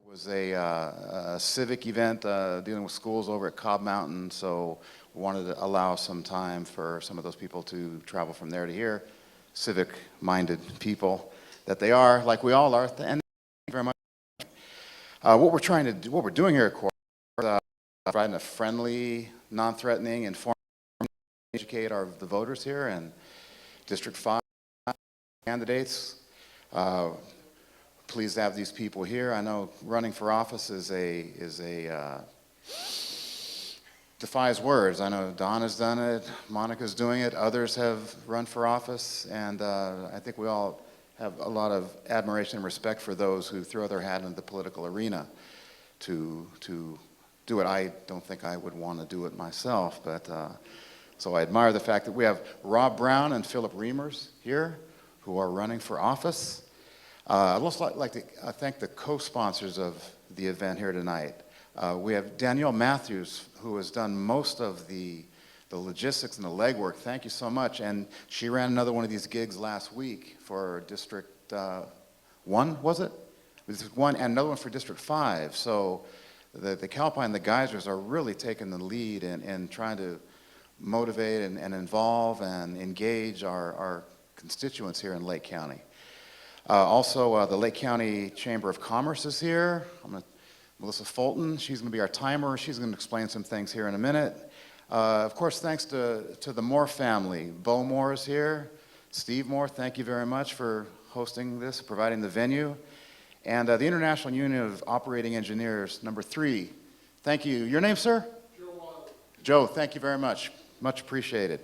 Was a civic event dealing with schools over at Cobb Mountain, so we wanted to allow some time for some of those people to travel from there to here. Civic-minded people that they are, like we all are, and thank you very much. What we're doing here at Court is providing a friendly, non-threatening, informed, educate the voters here and District 5 candidates. Pleased to have these people here. I know running for office defies words. I know Don has done it, Monica's doing it, others have run for office, and I think we all have a lot of admiration and respect for those who throw their hat into the political arena to do it. I don't think I would want to do it myself, but so I admire the fact that we have Rob Brown and Philip Reimers here who are running for office. I'd also like to thank the co-sponsors of the event here tonight. We have Danielle Matthews, who has done most of the logistics and the legwork. Thank you so much. And she ran another one of these gigs last week for District 1, was it? District 1, and another one for District 5. So the Calpine, the Geysers are really taking the lead in trying to motivate and involve and engage our constituents here in Lake County. Also, the Lake County Chamber of Commerce is here. Melissa Fulton, she's going to be our timer. She's going to explain some things here in a minute. Of course, thanks to the Moore family. Bo Moore is here. Steve Moore, thank you very much for hosting this, providing the venue. And the International Union of Operating Engineers, number 3. Thank you. Your name, sir? Joe. Joe, thank you very much. Much appreciated.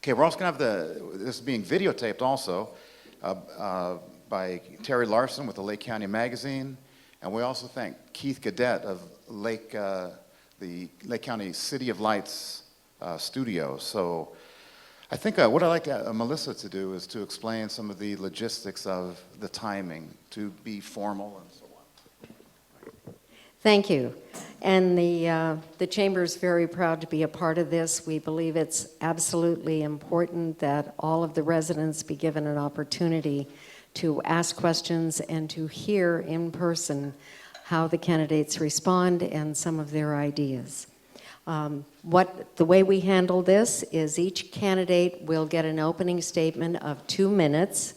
Okay, we're also going to have this is being videotaped also. By Terry Larson with the Lake County Magazine, and we also thank Keith Gadet of the Lake County City of Lights studio. So I think what I'd like Melissa to do is to explain some of the logistics of the timing, to be formal and so on. Thank you. And the Chamber is very proud to be a part of this. We believe it's absolutely important that all of the residents be given an opportunity to ask questions and to hear in person how the candidates respond and some of their ideas. The way we handle this is each candidate will get an opening statement of 2 minutes.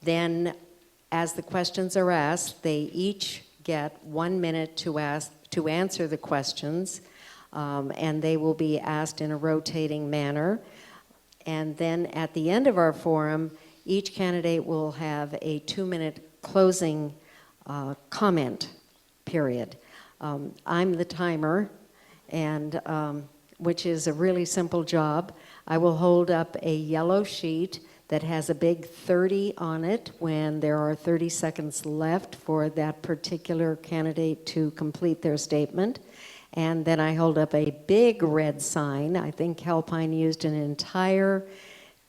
Then, as the questions are asked, they each get 1 minute to answer the questions, and they will be asked in a rotating manner. And then at the end of our forum, each candidate will have a 2-minute closing comment period. I'm the timer, and which is a really simple job. I will hold up a yellow sheet that has a big 30 on it when there are 30 seconds left for that particular candidate to complete their statement. And then I hold up a big red sign. I think Calpine used an entire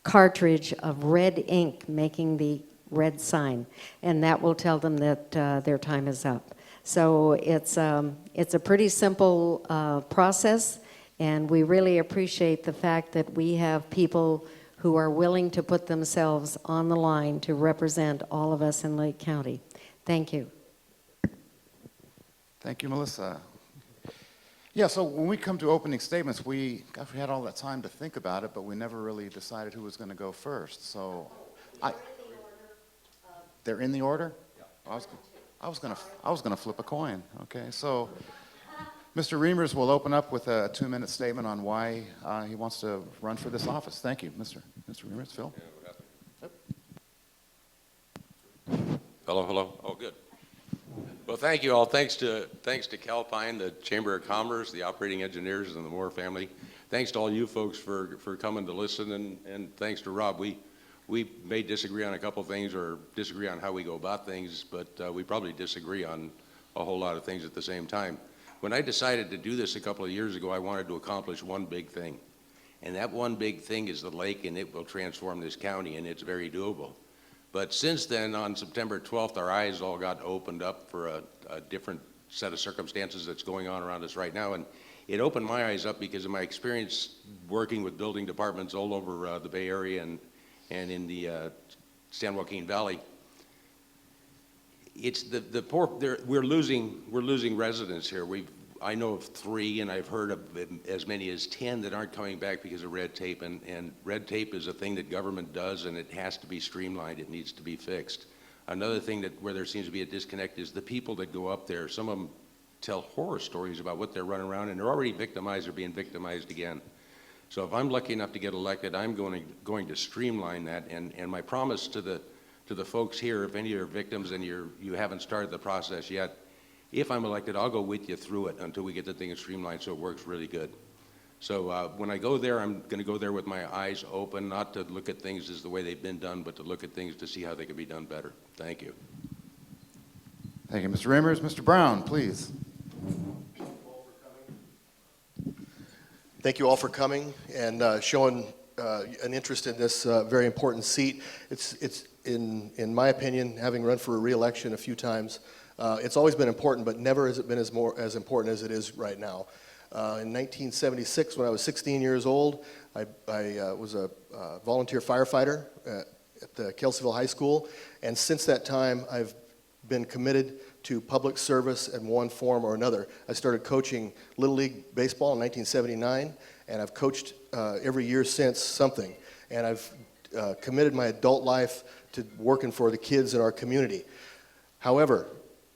cartridge of red ink making the red sign, and that will tell them that their time is up. So it's a pretty simple process, and we really appreciate the fact that we have people who are willing to put themselves on the line to represent all of us in Lake County. Thank you. Thank you, Melissa. Yeah, so when we come to opening statements, we had all that time to think about it, but we never really decided who was going to go first. So, they're in the order? Yeah. I was going to flip a coin. Okay, so Mr. Reimers will open up with a 2-minute statement on why he wants to run for this office. Thank you, Mr. Reimers. Phil. Hello, hello. Oh, good. Well, thank you all. Thanks to Calpine, the Chamber of Commerce, the operating engineers, and the Moore family. Thanks to all you folks for coming to listen, and thanks to Rob. We may disagree on a couple things or disagree on how we go about things, but we probably disagree on a whole lot of things at the same time. When I decided to do this a couple of years ago, I wanted to accomplish one big thing. And that one big thing is the lake, and it will transform this county, and it's very doable. But since then, on September 12th, our eyes all got opened up for a different set of circumstances that's going on around us right now. And it opened my eyes up because of my experience working with building departments all over the Bay Area and in the San Joaquin Valley. it's the poor, we're losing residents here. I know of 3, and I've heard of as many as 10 that aren't coming back because of red tape, and red tape is a thing that government does, and it has to be streamlined. It needs to be fixed. Another thing where there seems to be a disconnect is the people that go up there. Some of them tell horror stories about what they're running around, and they're already victimized or being victimized again. So if I'm lucky enough to get elected, I'm going to streamline that, and my promise to the folks here, if any are victims and you haven't started the process yet, if I'm elected, I'll go with you through it until we get the thing streamlined so it works really good. So when I go there, I'm going to go there with my eyes open, not to look at things as the way they've been done, but to look at things to see how they can be done better. Thank you. Thank you, Mr. Reimers. Mr. Brown, please. Thank you all for coming and showing an interest in this very important seat. It's in my opinion, having run for a re-election a few times, it's always been important, but never has it been as important as it is right now. In 1976, when I was 16 years old, I was a volunteer firefighter at the Kelseyville High School, and since that time, I've been committed to public service in one form or another. I started coaching Little League Baseball in 1979, and I've coached every year since something. And I've committed my adult life to working for the kids in our community. However,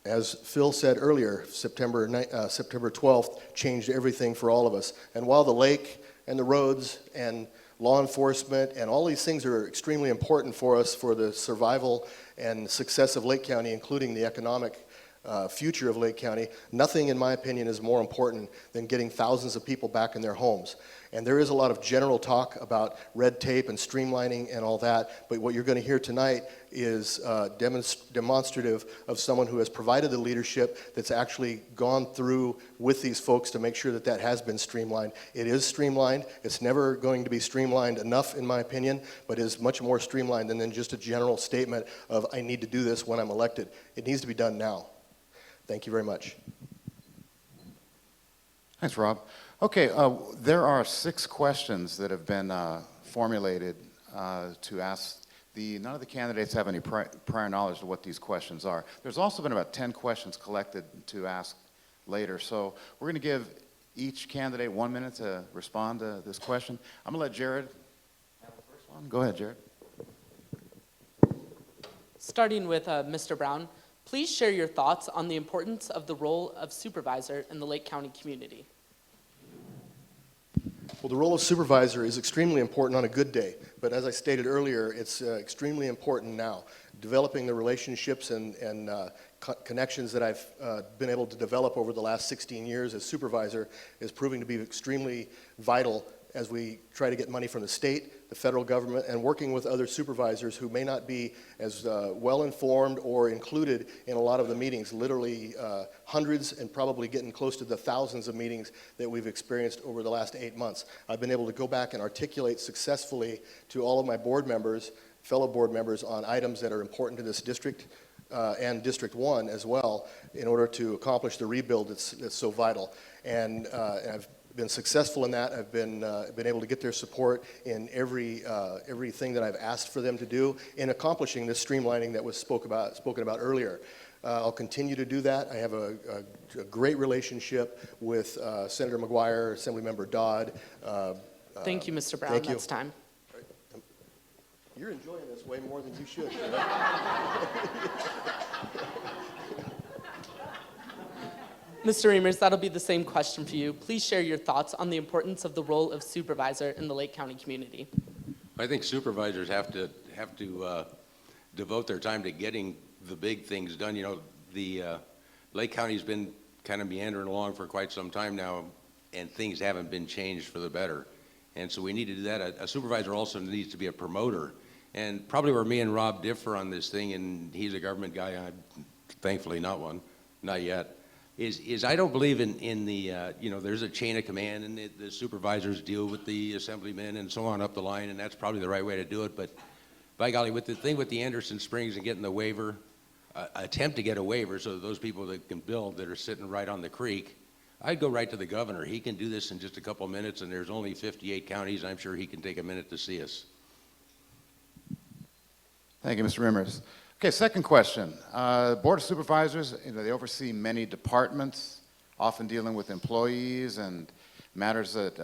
as Phil said earlier, September 12th changed everything for all of us. And while the lake and the roads and law enforcement and all these things are extremely important for us for the survival and success of Lake County, including the economic future of Lake County, nothing, in my opinion, is more important than getting thousands of people back in their homes. And there is a lot of general talk about red tape and streamlining and all that, but what you're going to hear tonight is demonstrative of someone who has provided the leadership that's actually gone through with these folks to make sure that that has been streamlined. It is streamlined. It's never going to be streamlined enough, in my opinion, but is much more streamlined than just a general statement of, I need to do this when I'm elected. It needs to be done now. Thank you very much. Thanks, Rob. Okay, there are 6 questions that have been formulated to ask. None of the candidates have any prior knowledge of what these questions are. There's also been about 10 questions collected to ask later. So we're going to give each candidate 1 minute to respond to this question. I'm going to let Jared have the first one. Go ahead, Jared. Starting with Mr. Brown, please share your thoughts on the importance of the role of supervisor in the Lake County community. Well, the role of supervisor is extremely important on a good day, but as I stated earlier, it's extremely important now. Developing the relationships and connections that I've been able to develop over the last 16 years as supervisor is proving to be extremely vital as we try to get money from the state, the federal government, and working with other supervisors who may not be as well-informed or included in a lot of the meetings, literally hundreds and probably getting close to the thousands of meetings that we've experienced over the last 8 months. I've been able to go back and articulate successfully to all of my board members, fellow board members, on items that are important to this district and District 1 as well, in order to accomplish the rebuild that's so vital. And I've been successful in that. I've been able to get their support in everything that I've asked for them to do in accomplishing this streamlining that was spoken about earlier. I'll continue to do that. I have a great relationship with Senator McGuire, Assemblymember Dodd. Thank you, Mr. Brown. Thank you. That's time. You're enjoying this way more than you should. Mr. Reimers, that'll be the same question for you. Please share your thoughts on the importance of the role of supervisor in the Lake County community. I think supervisors have to devote their time to getting the big things done. You know, the Lake County's been kind of meandering along for quite some time now, and things haven't been changed for the better. And so we need to do that. A supervisor also needs to be a promoter. And probably where me and Rob differ on this thing, and he's a government guy, I'm thankfully not one, not yet, is I don't believe in the, there's a chain of command, and the supervisors deal with the assemblymen and so on up the line, and that's probably the right way to do it. But by golly, with the thing with the Anderson Springs and getting the waiver, attempt to get a waiver so that those people that can build that are sitting right on the creek, I'd go right to the governor. He can do this in just a couple of minutes, and there's only 58 counties. I'm sure he can take a minute to see us. Thank you, Mr. Reimers. Okay, second question. Board of Supervisors, they oversee many departments, often dealing with employees and matters that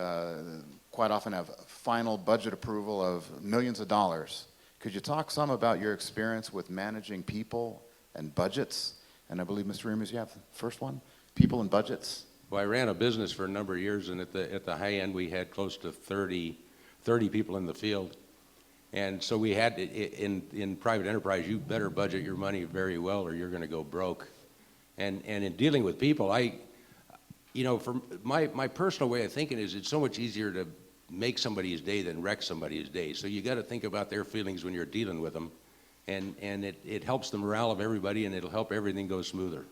quite often have final budget approval of millions of dollars. Could you talk some about your experience with managing people and budgets? And I believe, Mr. Reimers, you have the first one, people and budgets. Well, I ran a business for a number of years, and at the high end, we had close to 30 people in the field. And so we had, in private enterprise, you better budget your money very well or you're going to go broke. And in dealing with people, for my personal way of thinking is it's so much easier to make somebody's day than wreck somebody's day. So you got to think about their feelings when you're dealing with them. And it helps the morale of everybody, and it'll help everything go smoother.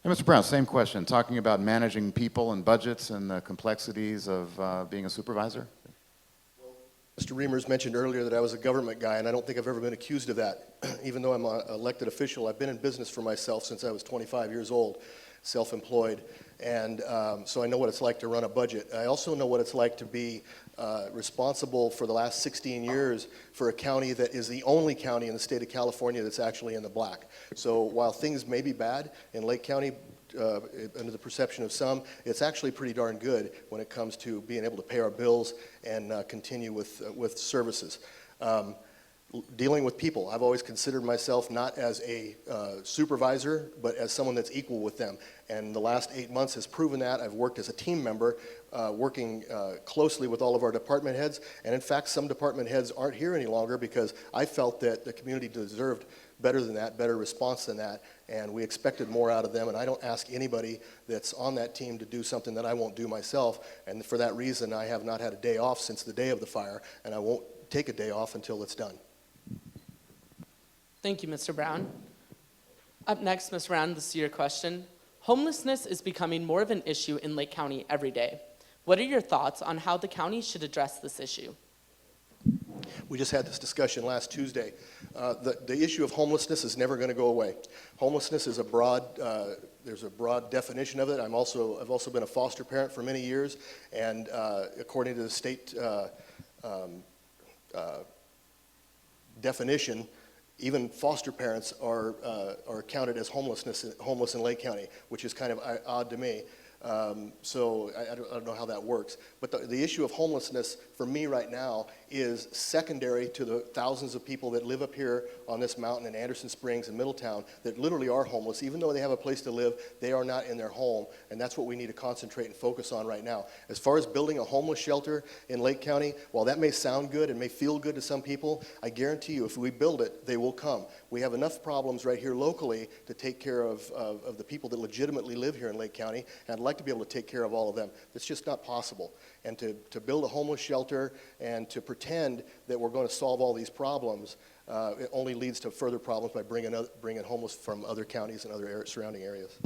And Mr. Brown, same question, talking about managing people and budgets and the complexities of being a supervisor. Mr. Reimers mentioned earlier that I was a government guy, and I don't think I've ever been accused of that. Even though I'm an elected official, I've been in business for myself since I was 25 years old, self-employed, and so I know what it's like to run a budget. I also know what it's like to be responsible for the last 16 years for a county that is the only county in the state of California that's actually in the black. So while things may be bad in Lake County, under the perception of some, it's actually pretty darn good when it comes to being able to pay our bills and continue with services. Dealing with people, I've always considered myself not as a supervisor, but as someone that's equal with them. And the last 8 months has proven that. I've worked as a team member, working closely with all of our department heads. And in fact, some department heads aren't here any longer because I felt that the community deserved better than that, better response than that, and we expected more out of them, and I don't ask anybody that's on that team to do something that I won't do myself, and for that reason, I have not had a day off since the day of the fire, and I won't take a day off until it's done. Thank you, Mr. Brown. Up next, Ms. Brown, this is your question. Homelessness is becoming more of an issue in Lake County every day. What are your thoughts on how the county should address this issue? We just had this discussion last Tuesday. The issue of homelessness is never going to go away. Homelessness is there's a broad definition of it. I've also been a foster parent for many years, and according to the state definition, even foster parents are counted as homeless in Lake County, which is kind of odd to me. So I don't know how that works. But the issue of homelessness for me right now is secondary to the thousands of people that live up here on this mountain in Anderson Springs and Middletown that literally are homeless. Even though they have a place to live, they are not in their home, and that's what we need to concentrate and focus on right now. As far as building a homeless shelter in Lake County, while that may sound good and may feel good to some people, I guarantee you if we build it, they will come. We have enough problems right here locally to take care of the people that legitimately live here in Lake County, and I'd like to be able to take care of all of them. That's just not possible. And to build a homeless shelter and to pretend that we're going to solve all these problems, it only leads to further problems by bringing homeless from other counties and other surrounding areas.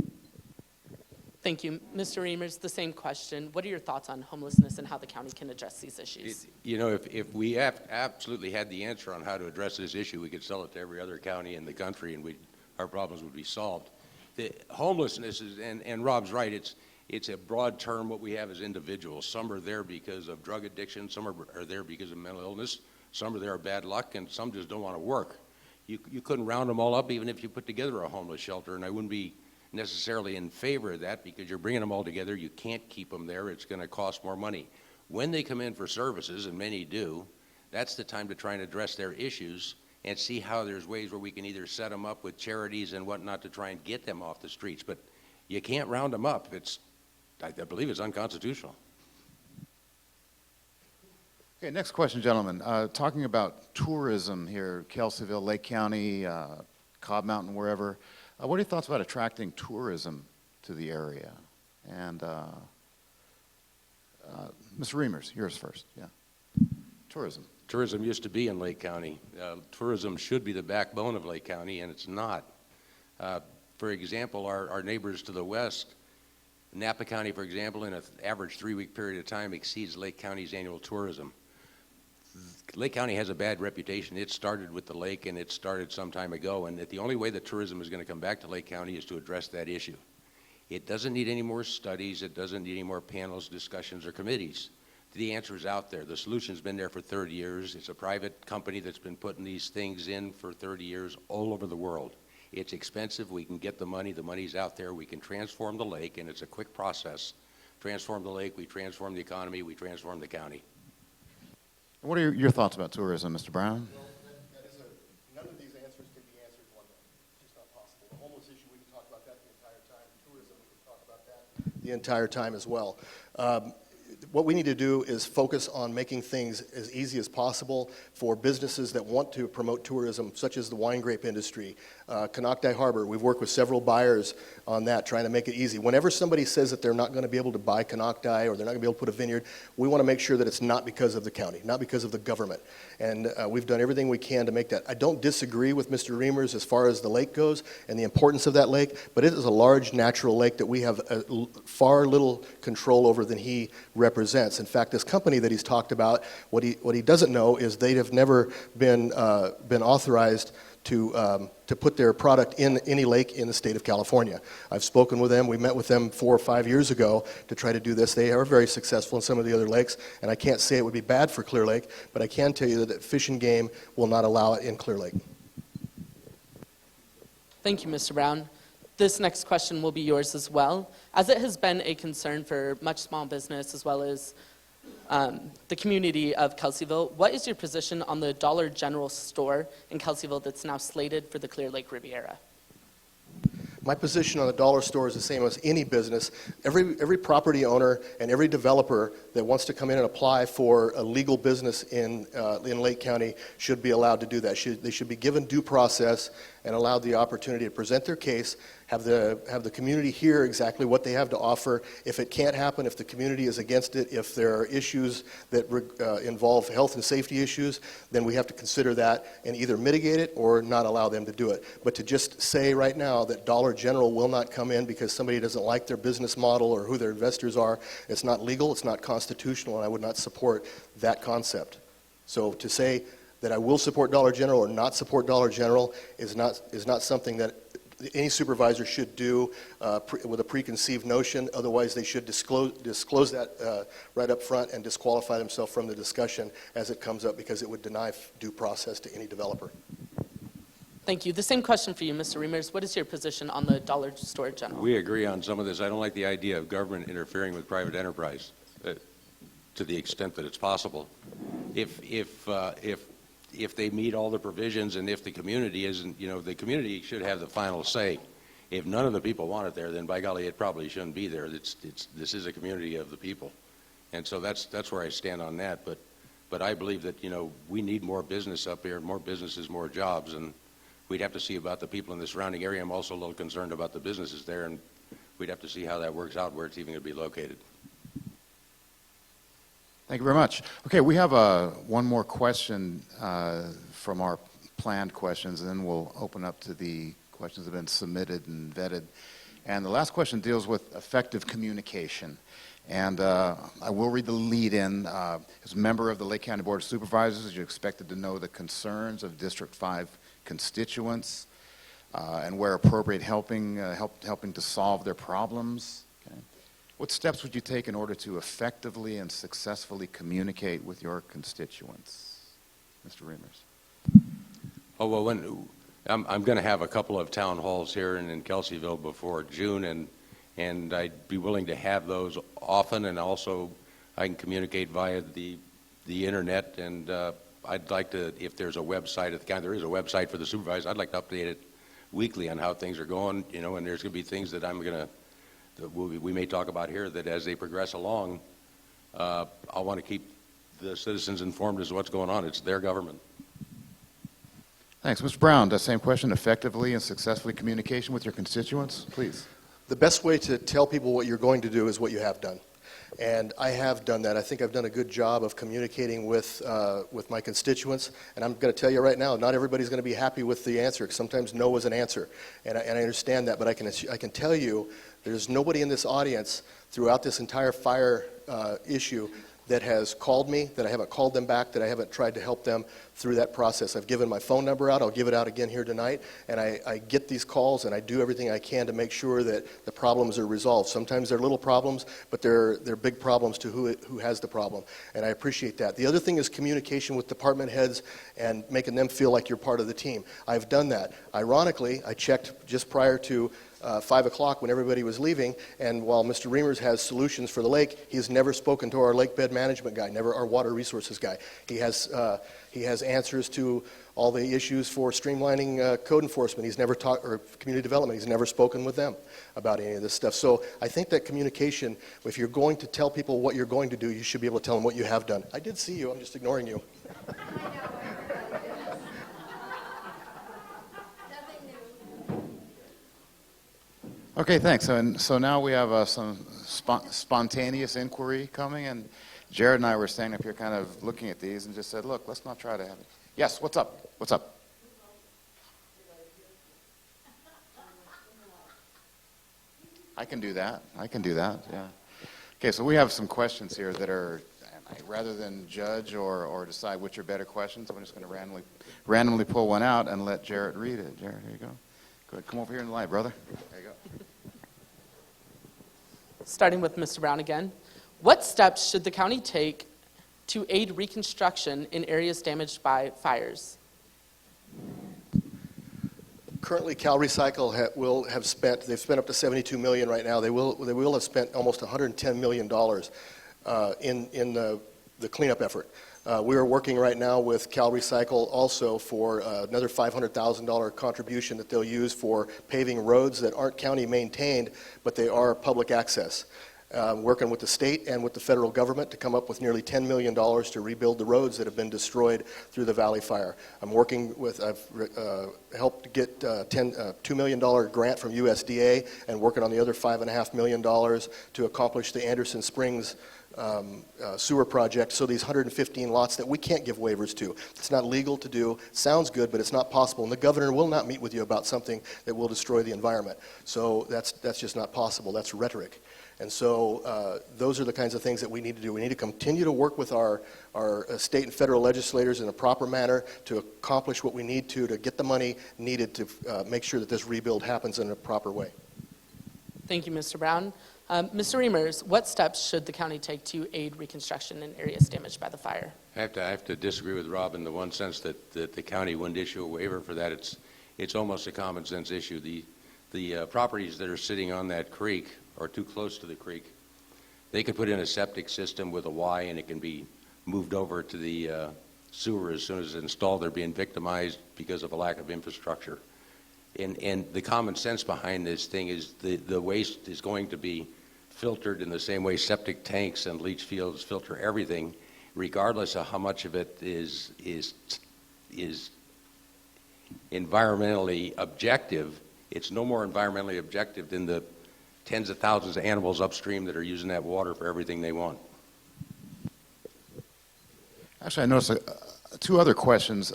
Thank you. Mr. Reimers, the same question. What are your thoughts on homelessness and how the county can address these issues? If we absolutely had the answer on how to address this issue, we could sell it to every other county in the country and our problems would be solved. The homelessness is, and Rob's right, it's a broad term. What we have is individuals. Some are there because of drug addiction, some are there because of mental illness, some are there of bad luck, and some just don't want to work. You couldn't round them all up even if you put together a homeless shelter, and I wouldn't be necessarily in favor of that because you're bringing them all together. You can't keep them there. It's going to cost more money. When they come in for services, and many do, that's the time to try and address their issues and see how there's ways where we can either set them up with charities and whatnot to try and get them off the streets. But you can't round them up. I believe it's unconstitutional. Okay, next question, gentlemen. Talking about tourism here, Kelseyville, Lake County, Cobb Mountain, wherever. What are your thoughts about attracting tourism to the area? And Mr. Reimers, yours first. Yeah. Tourism. Tourism used to be in Lake County. Tourism should be the backbone of Lake County, and it's not. For example, our neighbors to the west, Napa County, for example, in an average 3-week period of time exceeds Lake County's annual tourism. Lake County has a bad reputation. It started with the lake, and it started some time ago, and that the only way that tourism is going to come back to Lake County is to address that issue. It doesn't need any more studies. It doesn't need any more panels, discussions, or committees. the answer is out there. The solution's been there for 30 years. It's a private company that's been putting these things in for 30 years all over the world. It's expensive. We can get the money. The money's out there. We can transform the lake, and it's a quick process. Transform the lake, we transform the economy, we transform the county. What are your thoughts about tourism, Mr. Brown? Well, none of these answers can be answered in one day. It's just not possible. The homeless issue, we can talk about that the entire time. Tourism, we can talk about that the entire time as well. What we need to do is focus on making things as easy as possible for businesses that want to promote tourism, such as the wine grape industry. Canocti Harbor, we've worked with several buyers on that, trying to make it easy. Whenever somebody says that they're not going to be able to buy Canocti or they're not going to be able to put a vineyard, we want to make sure that it's not because of the county, not because of the government. And we've done everything we can to make that. I don't disagree with Mr. Reimers as far as the lake goes and the importance of that lake, but it is a large natural lake that we have far little control over than he represents. In fact, this company that he's talked about, what he doesn't know is they have never been authorized to put their product in any lake in the state of California. I've spoken with them. We met with them 4 or 5 years ago to try to do this. They are very successful in some of the other lakes, and I can't say it would be bad for Clear Lake, but I can tell you that Fish and Game will not allow it in Clear Lake. Thank you, Mr. Brown. This next question will be yours as well. As it has been a concern for much small business as well as the community of Kelseyville, what is your position on the Dollar General store in Kelseyville that's now slated for the Clear Lake Riviera? My position on the dollar store is the same as any business. Every property owner and every developer that wants to come in and apply for a legal business in Lake County should be allowed to do that. They should be given due process and allowed the opportunity to present their case, have the community hear exactly what they have to offer. If it can't happen, if the community is against it, if there are issues that involve health and safety issues, then we have to consider that and either mitigate it or not allow them to do it. But to just say right now that Dollar General will not come in because somebody doesn't like their business model or who their investors are, it's not legal, it's not constitutional, and I would not support that concept. So to say that I will support Dollar General or not support Dollar General is not something that any supervisor should do with a preconceived notion. Otherwise, they should disclose that right up front and disqualify themselves from the discussion as it comes up, because it would deny due process to any developer. Thank you. The same question for you, Mr. Reimers. What is your position on the Dollar Store General? We agree on some of this. I don't like the idea of government interfering with private enterprise to the extent that it's possible. If they meet all the provisions and if the community isn't, the community should have the final say. If none of the people want it there, then by golly, it probably shouldn't be there. This is a community of the people. And so that's where I stand on that. But I believe that, we need more business up here, more businesses, more jobs, and we'd have to see about the people in the surrounding area. I'm also a little concerned about the businesses there, and we'd have to see how that works out, where it's even going to be located. Thank you very much. Okay, we have one more question from our planned questions, and then we'll open up to the questions that have been submitted and vetted. And the last question deals with effective communication. And I will read the lead-in. As a member of the Lake County Board of Supervisors, you're expected to know the concerns of District 5 constituents and where appropriate helping to solve their problems. Okay. What steps would you take in order to effectively and successfully communicate with your constituents? Mr. Reimers. Oh, well, I'm going to have a couple of town halls here in Kelseyville before June, and I'd be willing to have those often, and also I can communicate via the internet, and I'd like to, if there's a website at the county, there is a website for the supervisors, I'd like to update it weekly on how things are going, and there's going to be things that we may talk about here that as they progress along, I want to keep the citizens informed as to what's going on. It's their government. Thanks. Mr. Brown, that same question, effectively and successfully communication with your constituents, please. The best way to tell people what you're going to do is what you have done. And I have done that. I think I've done a good job of communicating with my constituents. And I'm going to tell you right now, not everybody's going to be happy with the answer. Sometimes no is an answer. And I understand that, but I can tell you there's nobody in this audience throughout this entire fire issue that has called me, that I haven't called them back, that I haven't tried to help them through that process. I've given my phone number out. I'll give it out again here tonight. And I get these calls, and I do everything I can to make sure that the problems are resolved. Sometimes they're little problems, but they're big problems to who has the problem. And I appreciate that. The other thing is communication with department heads and making them feel like you're part of the team. I've done that. Ironically, I checked just prior to 5 o'clock when everybody was leaving, and while Mr. Reimers has solutions for the lake, he has never spoken to our lake bed management guy, never our water resources guy. He has answers to all the issues for streamlining code enforcement. He's never talked, or community development, he's never spoken with them about any of this stuff. So I think that communication, if you're going to tell people what you're going to do, you should be able to tell them what you have done. I did see you, I'm just ignoring you. Okay, thanks. And so now we have some spontaneous inquiry coming, and Jared and I were standing up here kind of looking at these and just said, look, let's not try to have it. Yes, what's up? What's up? I can do that. Yeah. Okay, so we have some questions here that are, rather than judge or decide which are better questions, I'm just going to randomly pull one out and let Jared read it. Jared, here you go. Go ahead, come over here in the light, brother. There you go. Starting with Mr. Brown again. What steps should the county take to aid reconstruction in areas damaged by fires? Currently, Cal Recycle will have spent, they've spent up to $72 million right now. They will have spent almost $110 million in the cleanup effort. We are working right now with Cal Recycle also for another $500,000 contribution that they'll use for paving roads that aren't county maintained, but they are public access. Working with the state and with the federal government to come up with nearly $10 million to rebuild the roads that have been destroyed through the Valley Fire. I've helped get $2 million grant from USDA and working on the other $5.5 million to accomplish the Anderson Springs sewer project. So these 115 lots that we can't give waivers to. It's not legal to do. Sounds good, but it's not possible. And the governor will not meet with you about something that will destroy the environment. So that's just not possible. That's rhetoric. And so those are the kinds of things that we need to do. We need to continue to work with our state and federal legislators in a proper manner to accomplish what we need to get the money needed to make sure that this rebuild happens in a proper way. Thank you, Mr. Brown. Mr. Reimers, what steps should the county take to aid reconstruction in areas damaged by the fire? I have to disagree with Rob in the one sense that the county wouldn't issue a waiver for that. It's almost a common sense issue. The properties that are sitting on that creek or too close to the creek, they could put in a septic system with a Y and it can be moved over to the sewer as soon as it's installed. They're being victimized because of a lack of infrastructure. And the common sense behind this thing is the waste is going to be filtered in the same way septic tanks and leach fields filter everything, regardless of how much of it is environmentally objective. It's no more environmentally objective than the tens of thousands of animals upstream that are using that water for everything they want. Actually, I noticed two other questions.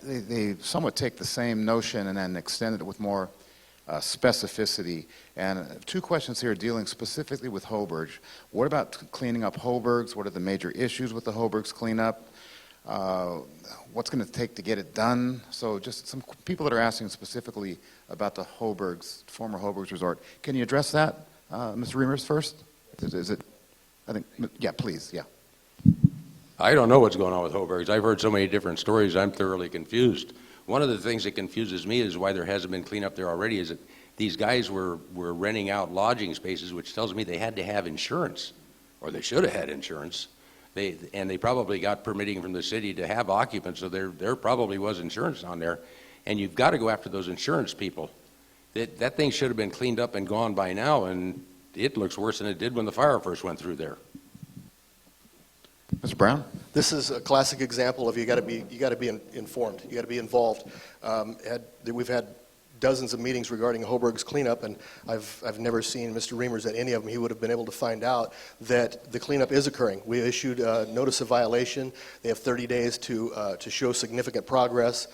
They somewhat take the same notion and then extend it with more specificity. And two questions here dealing specifically with Hoburg. What about cleaning up Hoburgs? What are the major issues with the Hoburgs cleanup? What's going to take to get it done? So just some people that are asking specifically about the Hoburgs, former Hoburgs Resort. Can you address that, Mr. Reimers, first? Is it, I think, yeah, please, yeah. I don't know what's going on with Hoburgs. I've heard so many different stories, I'm thoroughly confused. One of the things that confuses me is why there hasn't been cleanup there already is that these guys were renting out lodging spaces, which tells me they had to have insurance, or they should have had insurance. They probably got permitting from the city to have occupants, so there probably was insurance on there. And you've got to go after those insurance people. That thing should have been cleaned up and gone by now, and it looks worse than it did when the fire first went through there. Mr. Brown? This is a classic example of you got to be informed. You got to be involved. We've had dozens of meetings regarding Hoburg's cleanup, and I've never seen Mr. Reimers at any of them. He would have been able to find out that the cleanup is occurring. We issued a notice of violation. They have 30 days to show significant progress.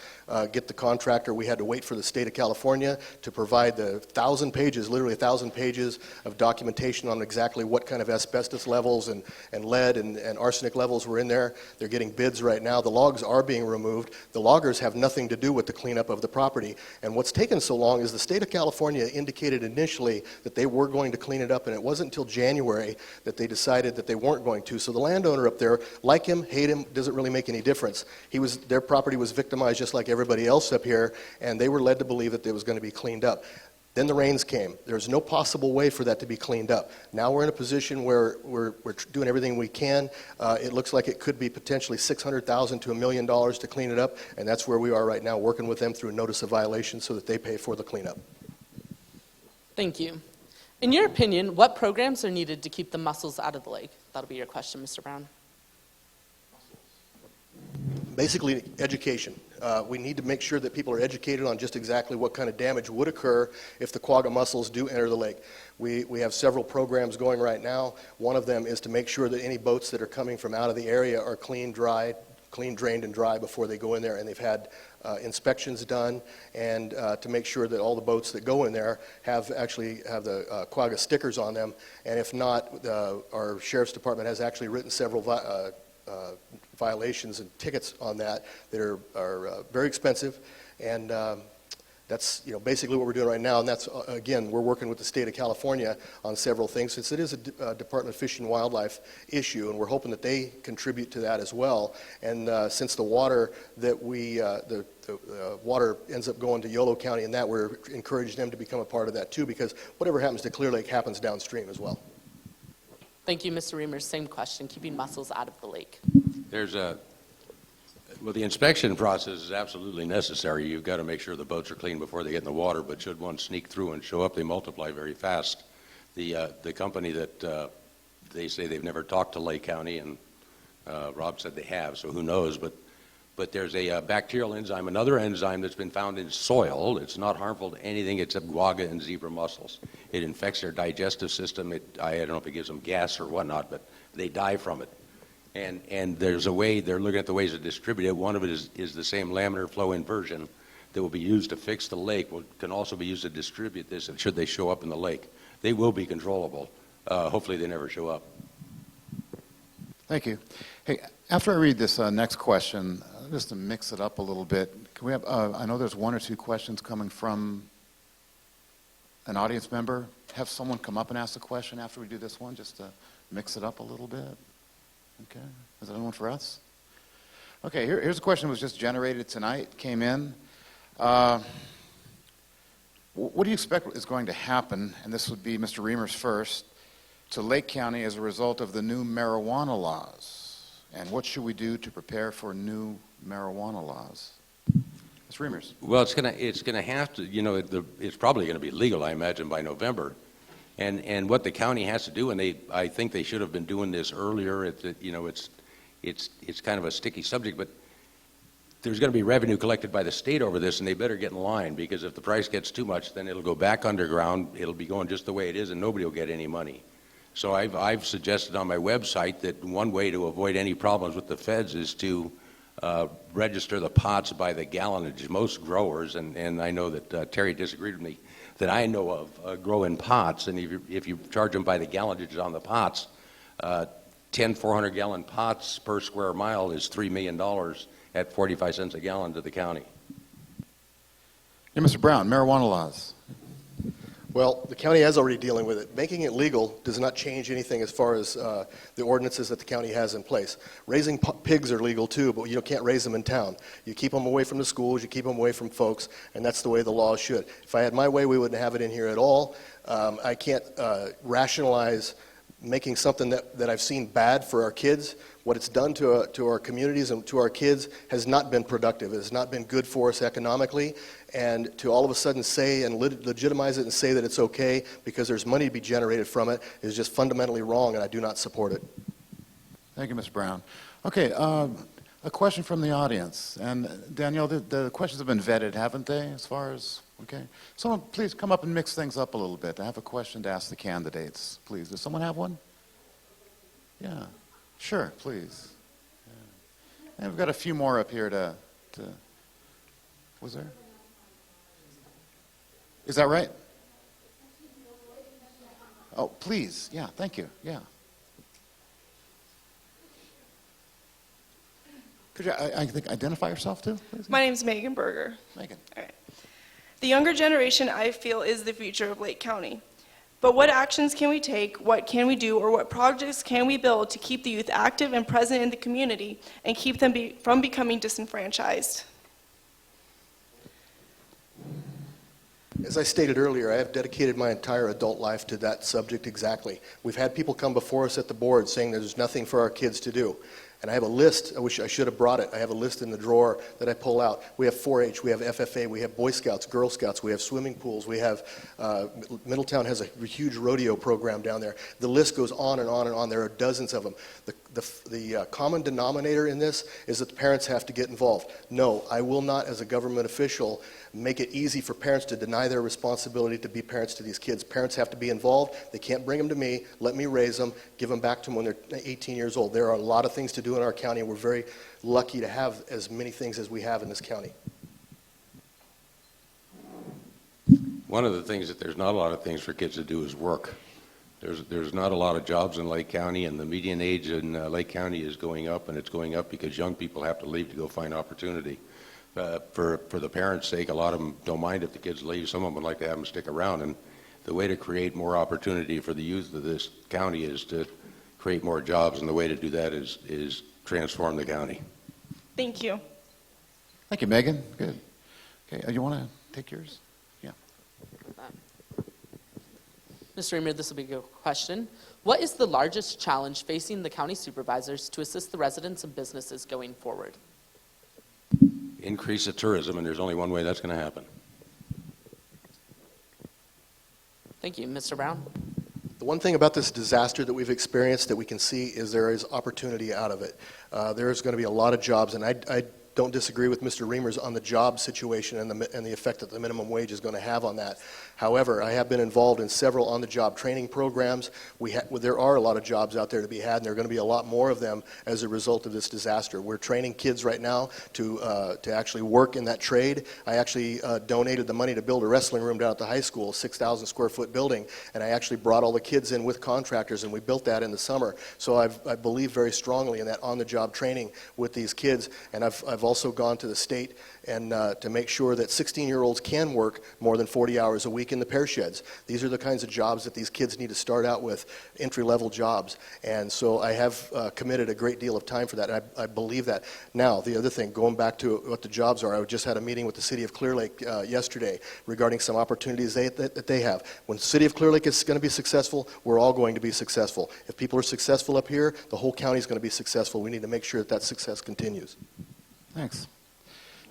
get the contractor. We had to wait for the state of California to provide the 1,000 pages, literally 1,000 pages of documentation on exactly what kind of asbestos levels and lead and arsenic levels were in there. They're getting bids right now. The logs are being removed. The loggers have nothing to do with the cleanup of the property. And what's taken so long is the state of California indicated initially that they were going to clean it up, and it wasn't until January that they decided that they weren't going to. So the landowner up there, like him, hate him, doesn't really make any difference. Their property was victimized just like everybody else up here, and they were led to believe that it was going to be cleaned up. Then the rains came. There's no possible way for that to be cleaned up. Now we're in a position where we're doing everything we can. It looks like it could be potentially $600,000 to $1 million to clean it up, and that's where we are right now, working with them through a notice of violation so that they pay for the cleanup. Thank you. In your opinion, what programs are needed to keep the mussels out of the lake? That'll be your question, Mr. Brown. Basically, education. We need to make sure that people are educated on just exactly what kind of damage would occur if the quagga mussels do enter the lake. We have several programs going right now. One of them is to make sure that any boats that are coming from out of the area are clean, drained, and dry before they go in there, and they've had inspections done, and to make sure that all the boats that go in there actually have the quagga stickers on them, and if not, our Sheriff's Department has actually written several violations and tickets on that are very expensive, and that's basically what we're doing right now. And that's again, we're working with the state of California on several things, since it is a Department of Fish and Wildlife issue, and we're hoping that they contribute to that as well. And since the water that the water ends up going to Yolo County, and that we're encouraging them to become a part of that too, because whatever happens to Clear Lake happens downstream as well. Thank you, Mr. Reimers. Same question, keeping mussels out of the lake. Well, the inspection process is absolutely necessary. You've got to make sure the boats are clean before they get in the water, but should one sneak through and show up, they multiply very fast. The company that they say they've never talked to Lake County, and Rob said they have, so who knows, but there's a bacterial enzyme, another enzyme that's been found in soil. It's not harmful to anything except quagga and zebra mussels. It infects their digestive system. I don't know if it gives them gas or whatnot, but they die from it. And there's a way, they're looking at the ways to distribute it. One of it is the same laminar flow inversion that will be used to fix the lake, can also be used to distribute this, and should they show up in the lake. They will be controllable. Hopefully they never show up. Thank you. Hey, after I read this next question, just to mix it up a little bit, can we have, I know there's one or two questions coming from an audience member. Have someone come up and ask a question after we do this one, just to mix it up a little bit. Okay, is that one for us? Okay, here's a question that was just generated tonight, came in. What do you expect is going to happen, and this would be Mr. Reimers first, to Lake County as a result of the new marijuana laws? And what should we do to prepare for new marijuana laws? Mr. Reimers. Well, it's gonna have to, it's probably gonna be legal, I imagine, by November. And what the county has to do, and I think they should have been doing this earlier. It's kind of a sticky subject, but there's going to be revenue collected by the state over this, and they better get in line, because if the price gets too much, then it'll go back underground. It'll be going just the way it is, and nobody will get any money. So I've suggested on my website that one way to avoid any problems with the feds is to register the pots by the gallonage. Most growers, and I know that Terry disagreed with me, that I know of grow in pots, and if you charge them by the gallonage on the pots, 10 400-gallon pots per square mile is $3 million at 45 cents a gallon to the county. Yeah, Mr. Brown, marijuana laws. Well, the county is already dealing with it. Making it legal does not change anything as far as the ordinances that the county has in place. Raising pigs are legal too, but you can't raise them in town. You keep them away from the schools, you keep them away from folks, and that's the way the law should. If I had my way, we wouldn't have it in here at all. I can't rationalize making something that I've seen bad for our kids. What it's done to our communities and to our kids has not been productive. It has not been good for us economically. And to all of a sudden say and legitimize it and say that it's okay because there's money to be generated from it is just fundamentally wrong, and I do not support it. Thank you, Mr. Brown. Okay, a question from the audience. And Danielle, the questions have been vetted, haven't they, as far as, okay? Someone please come up and mix things up a little bit. I have a question to ask the candidates, please. Does someone have one? Yeah, sure, please. Yeah. And we've got a few more up here to Was there? Is that right? Oh, please. Yeah, thank you. Yeah. Could you, I think, identify yourself too, please? My name's Megan Berger. Megan. All right. The younger generation, I feel, is the future of Lake County. But what actions can we take, what can we do, or what projects can we build to keep the youth active and present in the community and keep them from becoming disenfranchised? As I stated earlier, I have dedicated my entire adult life to that subject exactly. We've had people come before us at the board saying there's nothing for our kids to do. And I have a list, I wish I should have brought it. I have a list in the drawer that I pull out. We have 4-H, we have FFA, we have Boy Scouts, Girl Scouts, we have swimming pools, we have, Middletown has a huge rodeo program down there. The list goes on and on and on. There are dozens of them. The common denominator in this is that the parents have to get involved. No, I will not, as a government official, make it easy for parents to deny their responsibility to be parents to these kids. Parents have to be involved. They can't bring them to me, let me raise them, give them back to them when they're 18 years old. There are a lot of things to do in our county, and we're very lucky to have as many things as we have in this county. One of the things that there's not a lot of things for kids to do is work. There's not a lot of jobs in Lake County, and the median age in Lake County is going up, and it's going up because young people have to leave to go find opportunity. For the parents' sake, a lot of them don't mind if the kids leave. Some of them would like to have them stick around, and the way to create more opportunity for the youth of this county is to create more jobs, and the way to do that is transform the county. Thank you. Thank you, Megan. Good. Okay, you want to take yours? Yeah. Mr. Reamer, this will be a good question. What is the largest challenge facing the county supervisors to assist the residents and businesses going forward? Increase of tourism, and there's only one way that's going to happen. Thank you. Mr. Brown? The one thing about this disaster that we've experienced that we can see is there is opportunity out of it. There is going to be a lot of jobs, and I don't disagree with Mr. Reimers on the job situation and the effect that the minimum wage is going to have on that. However, I have been involved in several on-the-job training programs. There are a lot of jobs out there to be had, and there are going to be a lot more of them as a result of this disaster. We're training kids right now to actually work in that trade. I actually donated the money to build a wrestling room down at the high school, a 6,000 square foot building, and I actually brought all the kids in with contractors, and we built that in the summer. So I believe very strongly in that on-the-job training with these kids, and I've also gone to the state and to make sure that 16-year-olds can work more than 40 hours a week in the pear sheds. These are the kinds of jobs that these kids need to start out with, entry-level jobs. And so I have committed a great deal of time for that, and I believe that. Now, the other thing, going back to what the jobs are, I just had a meeting with the City of Clear Lake yesterday regarding some opportunities that they have. When the City of Clear Lake is going to be successful, we're all going to be successful. If people are successful up here, the whole county is going to be successful. We need to make sure that that success continues. Thanks.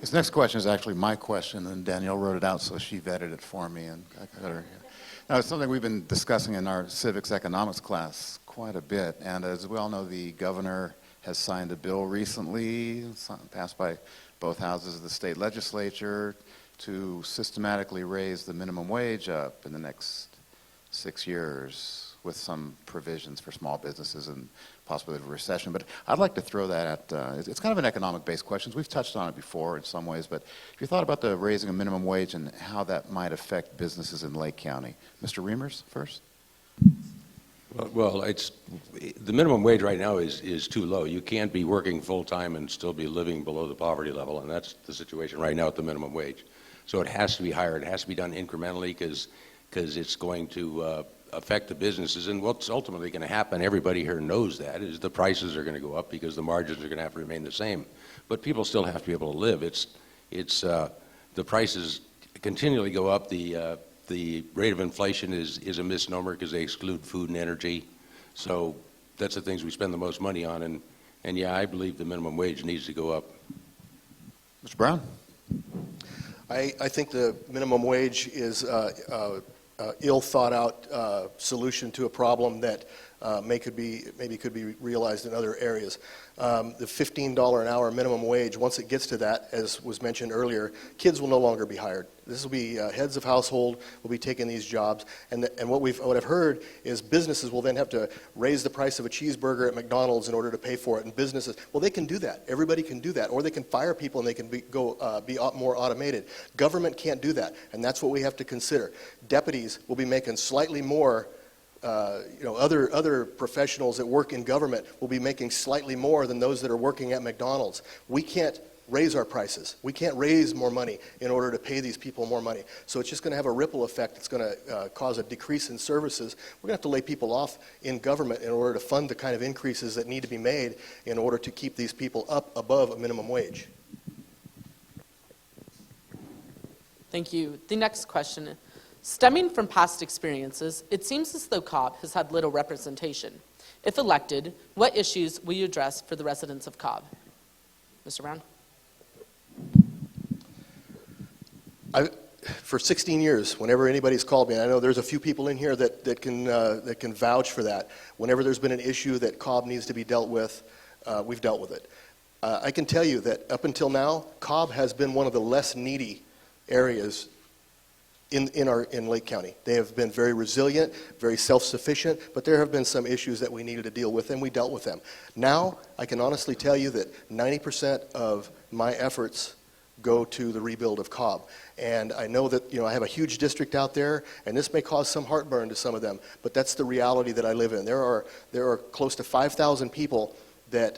This next question is actually my question, and Danielle wrote it out, so she vetted it for me. And I got her here. Now, it's something we've been discussing in our civics economics class quite a bit. And as we all know, the governor has signed a bill recently, passed by both houses of the state legislature, to systematically raise the minimum wage up in the next 6 years with some provisions for small businesses and possibly a recession. But I'd like to throw that at, it's kind of an economic-based question. We've touched on it before in some ways, but if you thought about the raising a minimum wage and how that might affect businesses in Lake County. Mr. Reimers first. Well, the minimum wage right now is too low. You can't be working full-time and still be living below the poverty level, and that's the situation right now at the minimum wage. So it has to be higher. It has to be done incrementally because it's going to affect the businesses. And what's ultimately going to happen, everybody here knows that, is the prices are going to go up because the margins are going to have to remain the same. But people still have to be able to live. The prices continually go up. The rate of inflation is a misnomer because they exclude food and energy. So that's the things we spend the most money on. And yeah, I believe the minimum wage needs to go up. Mr. Brown. I think the minimum wage is ill thought out solution to a problem that maybe could be realized in other areas. The $15 an hour minimum wage, once it gets to that, as was mentioned earlier, kids will no longer be hired. This will be heads of household will be taking these jobs, and what I've heard is businesses will then have to raise the price of a cheeseburger at McDonald's in order to pay for it. And businesses, well, they can do that. Everybody can do that, or they can fire people and they can be more automated. Government can't do that, and that's what we have to consider. Deputies will be making slightly more. Other professionals that work in government will be making slightly more than those that are working at McDonald's. We can't raise our prices. We can't raise more money in order to pay these people more money. So it's just going to have a ripple effect. It's going to cause a decrease in services. We're going to have to lay people off in government in order to fund the kind of increases that need to be made in order to keep these people up above a minimum wage. Thank you. The next question. Stemming from past experiences, it seems as though Cobb has had little representation. If elected, what issues will you address for the residents of Cobb? Mr. Brown? For 16 years, whenever anybody's called me, and I know there's a few people in here that can vouch for that. Whenever there's been an issue that Cobb needs to be dealt with, we've dealt with it. I can tell you that up until now, Cobb has been one of the less needy areas in Lake County. They have been very resilient, very self-sufficient, but there have been some issues that we needed to deal with, and we dealt with them. Now, I can honestly tell you that 90% of my efforts go to the rebuild of Cobb. And I know that, I have a huge district out there, and this may cause some heartburn to some of them, but that's the reality that I live in. There are close to 5,000 people that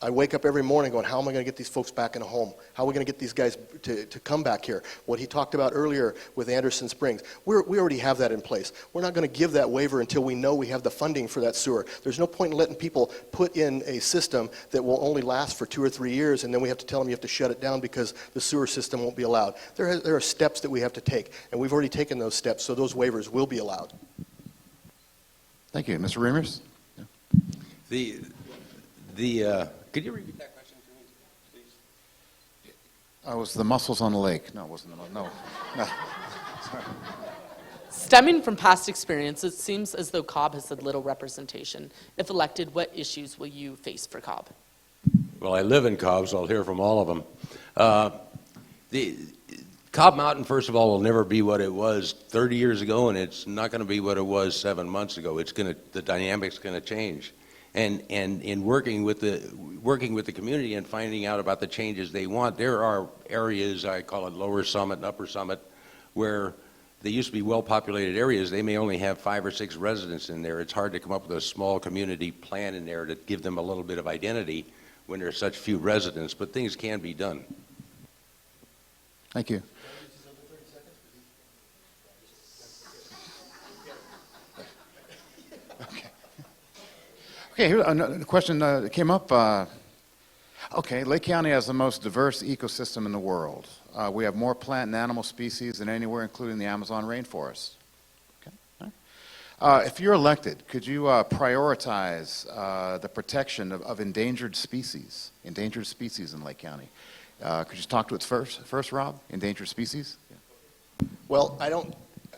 I wake up every morning going, how am I going to get these folks back in a home? How are we going to get these guys to come back here? What he talked about earlier with Anderson Springs, we already have that in place. We're not going to give that waiver until we know we have the funding for that sewer. There's no point in letting people put in a system that will only last for 2 or 3 years, and then we have to tell them you have to shut it down because the sewer system won't be allowed. There are steps that we have to take, and we've already taken those steps, so those waivers will be allowed. Thank you. Mr. Reimers? Could you repeat that question for me, please? Was the mussels on the lake? No, it wasn't. No. Sorry. Stemming from past experience, it seems as though Cobb has had little representation. If elected, what issues will you face for Cobb? Well, I live in Cobb, so I'll hear from all of them. The Cobb Mountain, first of all, will never be what it was 30 years ago, and it's not going to be what it was 7 months ago. The dynamic's going to change. And in working with the community and finding out about the changes they want, there are areas, I call it Lower Summit and Upper Summit, where they used to be well-populated areas. They may only have 5 or 6 residents in there. It's hard to come up with a small community plan in there to give them a little bit of identity when there's such few residents, but things can be done. Thank you. Okay, here, a question that came up. Okay, Lake County has the most diverse ecosystem in the world. We have more plant and animal species than anywhere, including the Amazon rainforest. Okay. All right. If you're elected, could you prioritize the protection of endangered species in Lake County? Could you talk to it first, Rob? Endangered species? Yeah. Well, I don't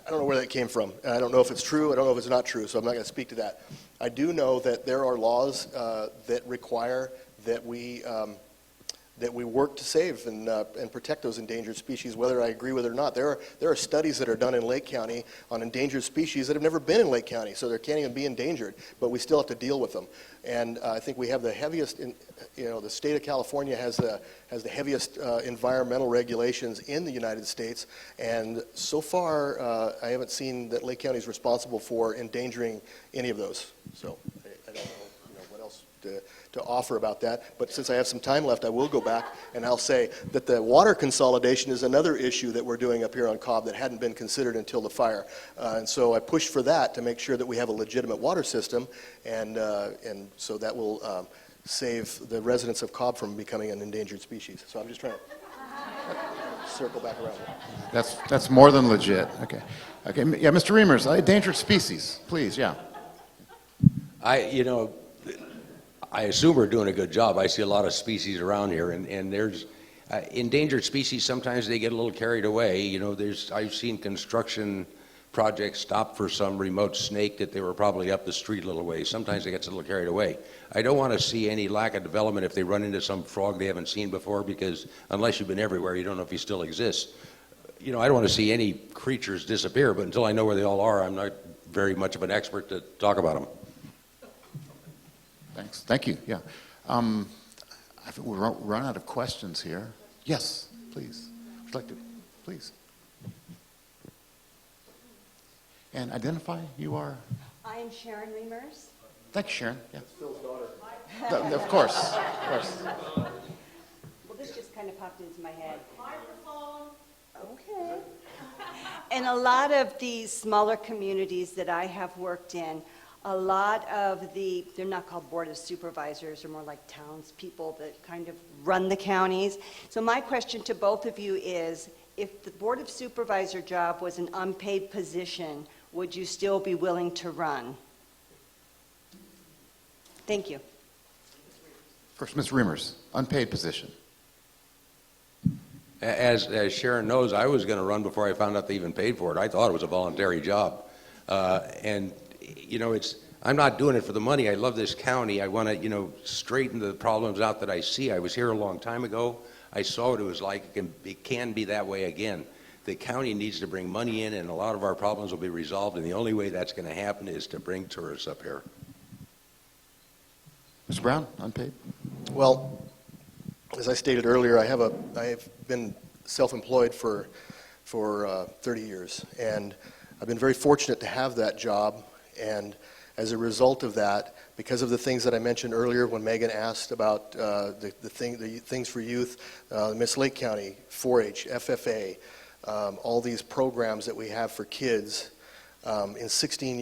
know where that came from. I don't know if it's true. I don't know if it's not true, so I'm not going to speak to that. I do know that there are laws that require that we work to save and protect those endangered species, whether I agree with it or not. There are studies that are done in Lake County on endangered species that have never been in Lake County, so they can't even be endangered, but we still have to deal with them. And I think we have the heaviest, the state of California has the heaviest environmental regulations in the United States, and so far I haven't seen that Lake County is responsible for endangering any of those. So I don't know what else to offer about that. But since I have some time left, I will go back and I'll say that the water consolidation is another issue that we're doing up here on Cobb that hadn't been considered until the fire. And so I pushed for that to make sure that we have a legitimate water system, and so that will save the residents of Cobb from becoming an endangered species. So I'm just trying to circle back around. That's more than legit. Okay. Yeah, Mr. Reimers, endangered species, please. Yeah. I assume we're doing a good job. I see a lot of species around here, and there's endangered species. Sometimes they get a little carried away. I've seen construction project stopped for some remote snake that they were probably up the street a little ways. Sometimes it gets a little carried away. I don't want to see any lack of development if they run into some frog they haven't seen before, because unless you've been everywhere, you don't know if he still exists. You know, I don't want to see any creatures disappear, but until I know where they all are, I'm not very much of an expert to talk about them. Thanks. Thank you. Yeah. I think we're run out of questions here. Yes, please. Would you like to, please? And identify. You are. I'm Sharon Reimers. Thank you, Sharon. Yeah. Phil's daughter. Of course. Of course. Well, this just kind of popped into my head. Microphone. Okay. In a lot of these smaller communities that I have worked in, a lot of they're not called Board of Supervisors, they're more like townspeople that kind of run the counties. So my question to both of you is, if the Board of Supervisor job was an unpaid position, would you still be willing to run? Thank you. First, Ms. Reimers, unpaid position. As Sharon knows, I was going to run before I found out they even paid for it. I thought it was a voluntary job. And, you know, I'm not doing it for the money. I love this county. I want to, you know, straighten the problems out that I see. I was here a long time ago. I saw what it was like. It can be that way again. The county needs to bring money in, and a lot of our problems will be resolved, and the only way that's going to happen is to bring tourists up here. Mr. Brown, unpaid. Well, as I stated earlier, I have been self-employed for 30 years, and I've been very fortunate to have that job. And as a result of that, because of the things that I mentioned earlier when Megan asked about the things for youth, Miss Lake County, 4-H, FFA, all these programs that we have for kids, in 16 years.